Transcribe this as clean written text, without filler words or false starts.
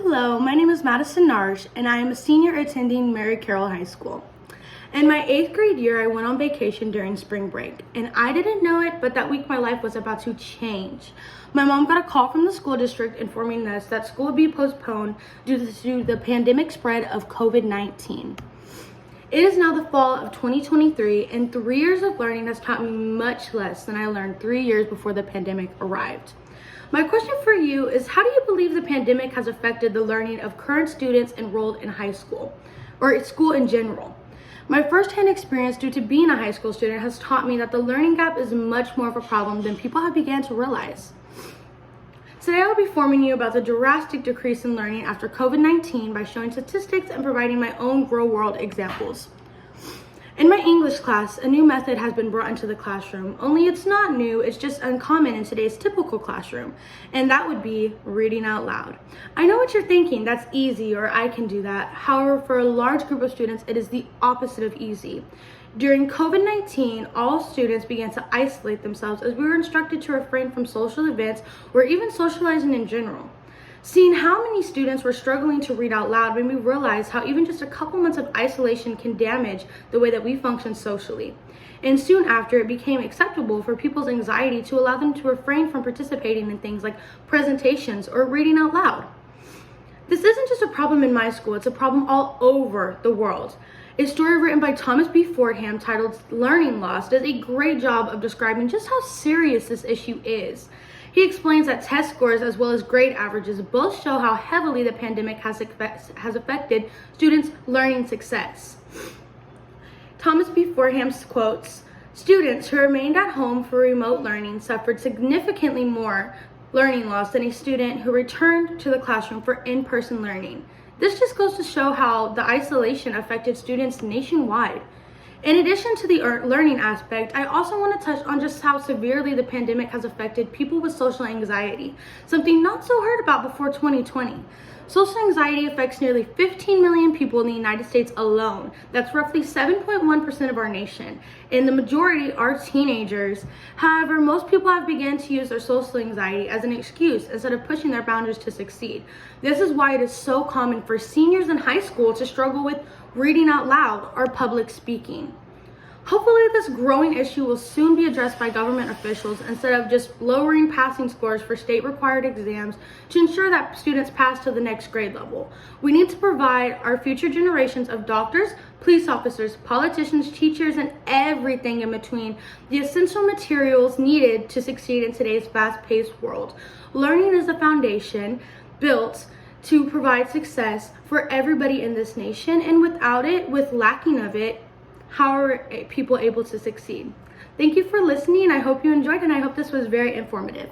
Hello, my name is Madison Narge, and I am a senior attending Mary Carroll High School. In my 8th grade year, I went on vacation during spring break, and I didn't know it, but that week my life was about to change. My mom got a call from the school district informing us that school would be postponed due to the pandemic spread of COVID-19. It is now the fall of 2023, and 3 years of learning has taught me much less than I learned 3 years before the pandemic arrived. My question for you is, how do you believe the pandemic has affected the learning of current students enrolled in high school, or school in general? My firsthand experience due to being a high school student has taught me that the learning gap is much more of a problem than people have begun to realize. Today I will be informing you about the drastic decrease in learning after COVID-19 by showing statistics and providing my own real-world examples. In my English class, a new method has been brought into the classroom, only it's not new, it's just uncommon in today's typical classroom, and that would be reading out loud. I know what you're thinking, that's easy, or I can do that. However, for a large group of students, it is the opposite of easy. During COVID-19, all students began to isolate themselves as we were instructed to refrain from social events or even socializing in general. Seeing how many students were struggling to read out loud made me realize how even just a couple months of isolation can damage the way that we function socially. And soon after, it became acceptable for people's anxiety to allow them to refrain from participating in things like presentations or reading out loud. This isn't just a problem in my school, it's a problem all over the world. A story written by Thomas B. Fordham titled Learning Loss does a great job of describing just how serious this issue is. He explains that test scores as well as grade averages both show how heavily the pandemic has affected students' learning success. Thomas B. Fordham quotes, "Students who remained at home for remote learning suffered significantly more learning loss than a student who returned to the classroom for in-person learning. This just goes to show how the isolation affected students nationwide." In addition to the learning aspect, I also want to touch on just how severely the pandemic has affected people with social anxiety, something not so heard about before 2020. Social anxiety affects nearly 15 million people in the United States alone. That's roughly 7.1% of our nation, and the majority are teenagers. However, most people have begun to use their social anxiety as an excuse instead of pushing their boundaries to succeed. This is why it is so common for seniors in high school to struggle with reading out loud or public speaking. Hopefully this growing issue will soon be addressed by government officials instead of just lowering passing scores for state required exams to ensure that students pass to the next grade level. We need to provide our future generations of doctors, police officers, politicians, teachers, and everything in between the essential materials needed to succeed in today's fast-paced world. Learning is the foundation built to provide success for everybody in this nation, and without it, with lacking of it, how are people able to succeed? Thank you for listening. I hope you enjoyed, and I hope this was very informative.